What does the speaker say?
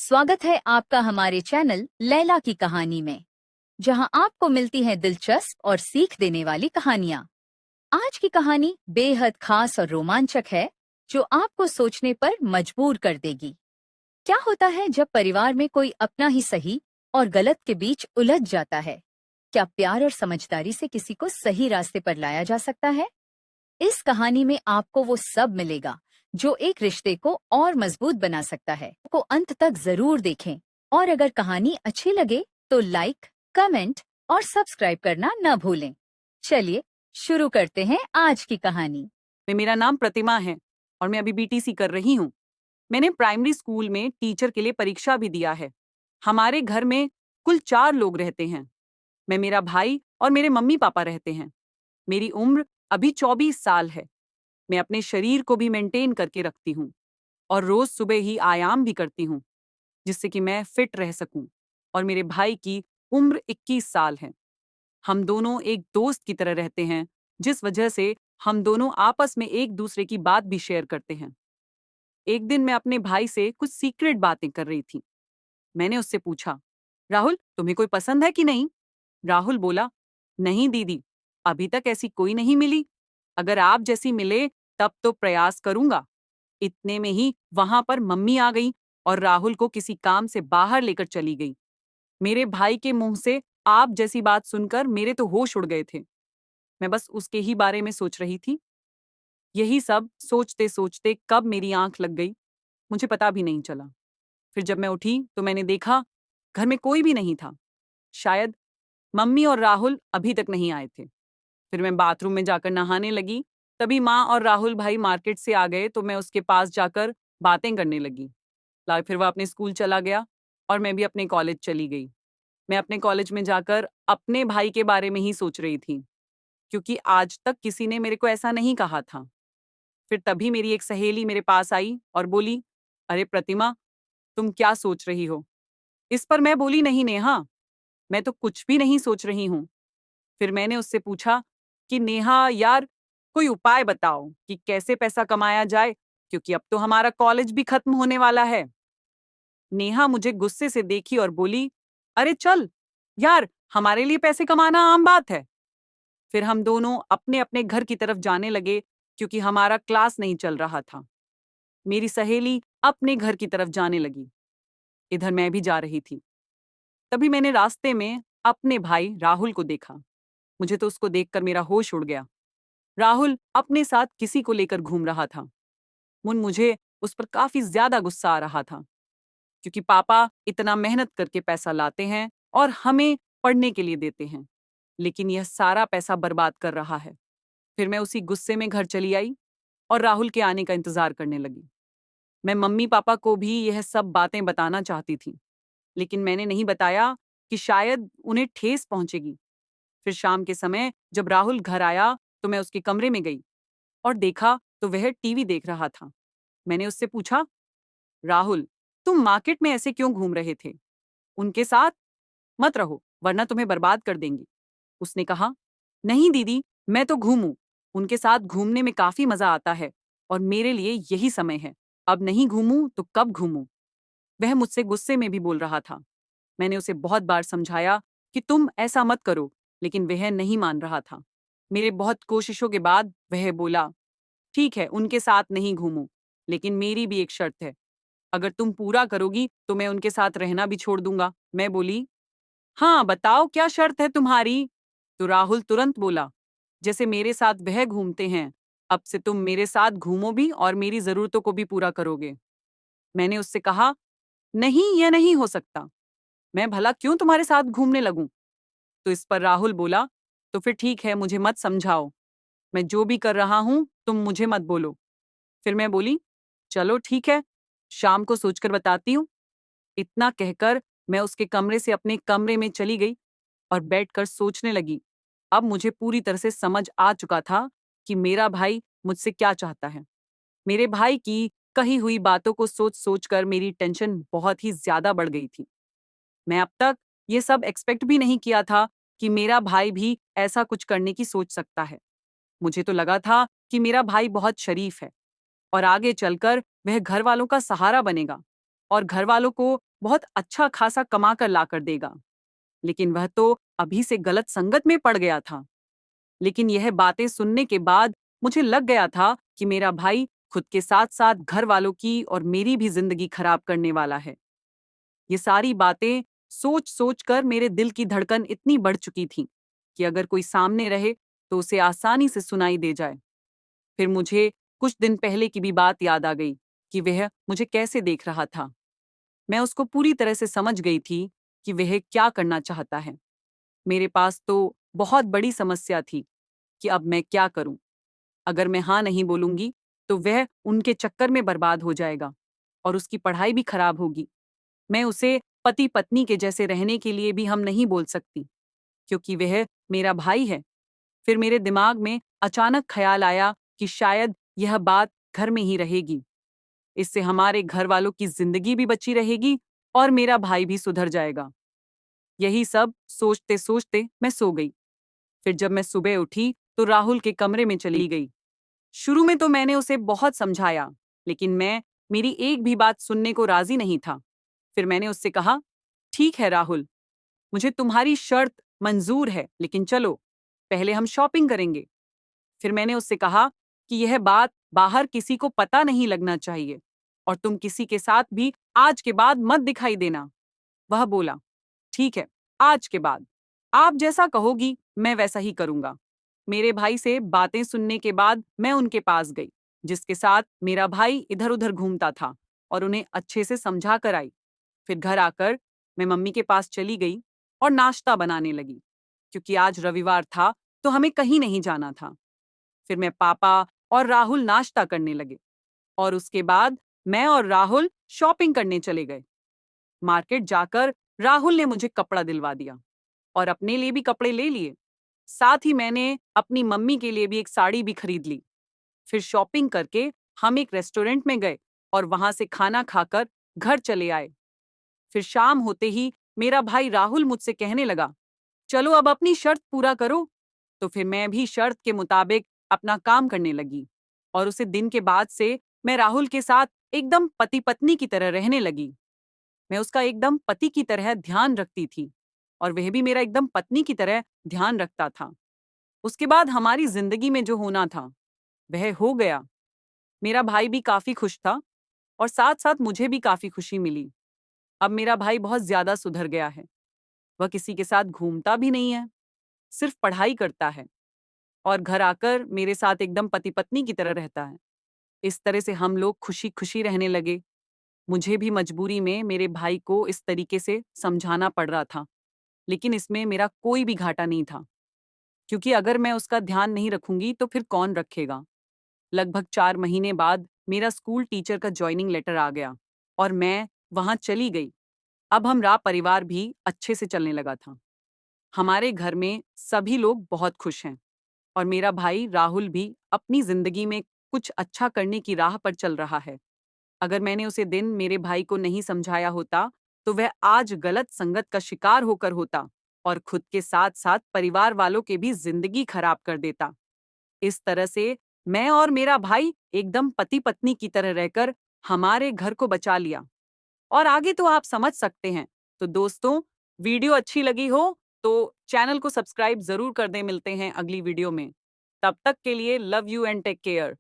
स्वागत है आपका हमारे चैनल लैला की कहानी में, जहां आपको मिलती हैं दिलचस्प और सीख देने वाली कहानियां। आज की कहानी बेहद खास और रोमांचक है, जो आपको सोचने पर मजबूर कर देगी। क्या होता है जब परिवार में कोई अपना ही सही और गलत के बीच उलझ जाता है? क्या प्यार और समझदारी से किसी को सही रास्ते पर लाया जा सकता है? इस कहानी में आपको वो सब मिलेगा जो एक रिश्ते को और मजबूत बना सकता है। को अंत तक जरूर देखें और अगर कहानी अच्छी लगे तो लाइक, कमेंट और सब्सक्राइब करना न भूलें। चलिए शुरू करते हैं आज की कहानी। मेरा नाम प्रतिमा है और मैं अभी बीटीसी कर रही हूँ। मैंने प्राइमरी स्कूल में टीचर के लिए परीक्षा भी दिया है। हमारे घर में कुल 4 लोग रहते हैं। मैं, मेरा भाई और मेरे मम्मी पापा रहते हैं। मेरी उम्र अभी 24 साल है। मैं अपने शरीर को भी मेंटेन करके रखती हूँ और रोज सुबह ही आयाम भी करती हूँ, जिससे कि मैं फिट रह सकूं। और मेरे भाई की उम्र 21 साल है। हम दोनों एक दोस्त की तरह रहते हैं, जिस वजह से हम दोनों आपस में एक दूसरे की बात भी शेयर करते हैं। एक दिन मैं अपने भाई से कुछ सीक्रेट बातें कर रही थी। मैंने उससे पूछा, राहुल, तुम्हें कोई पसंद है कि नहीं? राहुल बोला, नहीं दीदी, अभी तक ऐसी कोई नहीं मिली। अगर आप जैसी मिले तब तो प्रयास करूंगा। इतने में ही वहां पर मम्मी आ गई और राहुल को किसी काम से बाहर लेकर चली गई। मेरे भाई के मुंह से आप जैसी बात सुनकर मेरे तो होश उड़ गए थे। मैं बस उसके ही बारे में सोच रही थी। यही सब सोचते सोचते कब मेरी आंख लग गई, मुझे पता भी नहीं चला। फिर जब मैं उठी तो मैंने देखा घर में कोई भी नहीं था। शायद मम्मी और राहुल अभी तक नहीं आए थे। फिर मैं बाथरूम में जाकर नहाने लगी। तभी माँ और राहुल भाई मार्केट से आ गए तो मैं उसके पास जाकर बातें करने लगी। फिर वह अपने स्कूल चला गया और मैं भी अपने कॉलेज चली गई। मैं अपने कॉलेज में जाकर अपने भाई के बारे में ही सोच रही थी, क्योंकि आज तक किसी ने मेरे को ऐसा नहीं कहा था। फिर तभी मेरी एक सहेली मेरे पास आई और बोली, अरे प्रतिमा, तुम क्या सोच रही हो? इस पर मैं बोली, नहीं नेहा, मैं तो कुछ भी नहीं सोच रही हूँ। फिर मैंने उससे पूछा कि नेहा यार, कोई उपाय बताओ कि कैसे पैसा कमाया जाए, क्योंकि अब तो हमारा कॉलेज भी खत्म होने वाला है। नेहा मुझे गुस्से से देखी और बोली, अरे चल यार, हमारे लिए पैसे कमाना आम बात है। फिर हम दोनों अपने अपने घर की तरफ जाने लगे, क्योंकि हमारा क्लास नहीं चल रहा था। मेरी सहेली अपने घर की तरफ जाने लगी। इधर मैं भी जा रही थी। तभी मैंने रास्ते में अपने भाई राहुल को देखा। मुझे तो उसको देखकर मेरा होश उड़ गया। राहुल अपने साथ किसी को लेकर घूम रहा था। मुझे उस पर काफी ज्यादा गुस्सा आ रहा था, क्योंकि पापा इतना मेहनत करके पैसा लाते हैं और हमें पढ़ने के लिए देते हैं, लेकिन यह सारा पैसा बर्बाद कर रहा है। फिर मैं उसी गुस्से में घर चली आई और राहुल के आने का इंतजार करने लगी। मैं मम्मी पापा को भी यह सब बातें बताना चाहती थी, लेकिन मैंने नहीं बताया कि शायद उन्हें ठेस पहुंचेगी। फिर शाम के समय जब राहुल घर आया तो मैं उसके कमरे में गई और देखा तो वह टीवी देख रहा था। मैंने उससे पूछा, राहुल, तुम मार्केट में ऐसे क्यों घूम रहे थे? उनके साथ मत रहो, वरना तुम्हें बर्बाद कर देंगी। उसने कहा, नहीं दीदी, मैं तो घूमूं। उनके साथ घूमने में काफी मजा आता है और मेरे लिए यही समय है। अब नहीं घूमूं तो कब घूमूं? वह मुझसे गुस्से में भी बोल रहा था। मैंने उसे बहुत बार समझाया कि तुम ऐसा मत करो, लेकिन वह नहीं मान रहा था। मेरे बहुत कोशिशों के बाद वह बोला, ठीक है, उनके साथ नहीं घूमूं, लेकिन मेरी भी एक शर्त है। अगर तुम पूरा करोगी तो मैं उनके साथ रहना भी छोड़ दूंगा। मैं बोली, हाँ बताओ क्या शर्त है तुम्हारी? तो राहुल तुरंत बोला, जैसे मेरे साथ वह घूमते हैं, अब से तुम मेरे साथ घूमो भी और मेरी जरूरतों को भी पूरा करोगे। मैंने उससे कहा, नहीं, यह नहीं हो सकता। मैं भला क्यों तुम्हारे साथ घूमने लगूं? तो इस पर राहुल बोला, तो फिर ठीक है, मुझे मत समझाओ। मैं जो भी कर रहा हूं तुम मुझे मत बोलो। फिर मैं बोली, चलो ठीक है, शाम को सोचकर बताती हूँ। इतना कहकर मैं उसके कमरे से अपने कमरे में चली गई और बैठकर सोचने लगी। अब मुझे पूरी तरह से समझ आ चुका था कि मेरा भाई मुझसे क्या चाहता है। मेरे भाई की कही हुई बातों को सोच सोचकर मेरी टेंशन बहुत ही ज्यादा बढ़ गई थी। मैं अब तक ये सब एक्सपेक्ट भी नहीं किया था कि मेरा भाई भी ऐसा कुछ करने की सोच सकता है। मुझे तो लगा था कि मेरा भाई बहुत शरीफ है और आगे चलकर वह घर वालों का सहारा बनेगा। और घर वालों को बहुत अच्छा खासा कमा कर ला कर देगा। लेकिन वह तो अभी से गलत संगत में पड़ गया था। लेकिन यह बातें सुनने के बाद मुझे लग गया था कि मेरा भाई खुद के साथ साथ घर वालों की और मेरी भी जिंदगी खराब करने वाला है। ये सारी बातें सोच सोच कर मेरे दिल की धड़कन इतनी बढ़ चुकी थी कि अगर कोई सामने रहे तो उसे आसानी से सुनाई दे जाए। फिर मुझे कुछ दिन पहले की भी बात याद आ गई कि वह मुझे कैसे देख रहा था। मैं उसको पूरी तरह से समझ गई थी कि वह क्या करना चाहता है। मेरे पास तो बहुत बड़ी समस्या थी कि अब मैं क्या करूं। अगर मैं हाँ नहीं बोलूंगी तो वह उनके चक्कर में बर्बाद हो जाएगा और उसकी पढ़ाई भी खराब होगी। मैं उसे पति पत्नी के जैसे रहने के लिए भी हम नहीं बोल सकती, क्योंकि वह मेरा भाई है। फिर मेरे दिमाग में अचानक ख्याल आया कि शायद यह बात घर में ही रहेगी। इससे हमारे घर वालों की जिंदगी भी बची रहेगी और मेरा भाई भी सुधर जाएगा। यही सब सोचते सोचते मैं सो गई। फिर जब मैं सुबह उठी तो राहुल के कमरे में चली गई। शुरू में तो मैंने उसे बहुत समझाया, लेकिन मैं मेरी एक भी बात सुनने को राजी नहीं था। फिर मैंने उससे कहा, ठीक है राहुल, मुझे तुम्हारी शर्त मंजूर है, लेकिन चलो पहले हम शॉपिंग करेंगे। फिर मैंने उससे कहा कि यह बात बाहर किसी को पता नहीं लगना चाहिए और तुम किसी के साथ भी आज के बाद मत दिखाई देना। वह बोला, ठीक है, आज के बाद आप जैसा कहोगी मैं वैसा ही करूंगा। मेरे भाई से बातें सुनने के बाद मैं उनके पास गई, जिसके साथ मेरा भाई इधर उधर घूमता था, और उन्हें अच्छे से समझा कर आई। फिर घर आकर मैं मम्मी के पास चली गई और नाश्ता बनाने लगी, क्योंकि आज रविवार था तो हमें कहीं नहीं जाना था। फिर मैं पापा और राहुल नाश्ता करने लगे और उसके बाद मैं और राहुल शॉपिंग करने चले गए। मार्केट जाकर राहुल ने मुझे कपड़ा दिलवा दिया और अपने लिए भी कपड़े ले लिए। साथ ही मैंने अपनी मम्मी के लिए भी एक साड़ी भी खरीद ली। फिर शॉपिंग करके हम एक रेस्टोरेंट में गए और वहां से खाना खाकर घर चले आए। फिर शाम होते ही मेरा भाई राहुल मुझसे कहने लगा, चलो अब अपनी शर्त पूरा करो। तो फिर मैं भी शर्त के मुताबिक अपना काम करने लगी और उसे दिन के बाद से मैं राहुल के साथ एकदम पति पत्नी की तरह रहने लगी। मैं उसका एकदम पति की तरह ध्यान रखती थी और वह भी मेरा एकदम पत्नी की तरह ध्यान रखता था। उसके बाद हमारी जिंदगी में जो होना था वह हो गया। मेरा भाई भी काफी खुश था और साथ साथ मुझे भी काफी खुशी मिली। अब मेरा भाई बहुत ज्यादा सुधर गया है। वह किसी के साथ घूमता भी नहीं है, सिर्फ पढ़ाई करता है और घर आकर मेरे साथ एकदम पति पत्नी की तरह रहता है। इस तरह से हम लोग खुशी खुशी रहने लगे। मुझे भी मजबूरी में मेरे भाई को इस तरीके से समझाना पड़ रहा था, लेकिन इसमें मेरा कोई भी घाटा नहीं था, क्योंकि अगर मैं उसका ध्यान नहीं रखूंगी तो फिर कौन रखेगा। लगभग 4 महीने बाद मेरा स्कूल टीचर का ज्वाइनिंग लेटर आ गया और मैं वहां चली गई। अब हमरा परिवार भी अच्छे से चलने लगा था। हमारे घर में सभी लोग बहुत खुश हैं और मेरा भाई राहुल भी अपनी जिंदगी में कुछ अच्छा करने की राह पर चल रहा है। अगर मैंने उसे दिन मेरे भाई को नहीं समझाया होता तो वह आज गलत संगत का शिकार होकर होता और खुद के साथ साथ परिवार वालों के भी जिंदगी खराब कर देता। इस तरह से मैं और मेरा भाई एकदम पति पत्नी की तरह रहकर हमारे घर को बचा लिया और आगे तो आप समझ सकते हैं। तो दोस्तों, वीडियो अच्छी लगी हो तो चैनल को सब्सक्राइब जरूर कर दें। मिलते हैं अगली वीडियो में। तब तक के लिए love you and take care.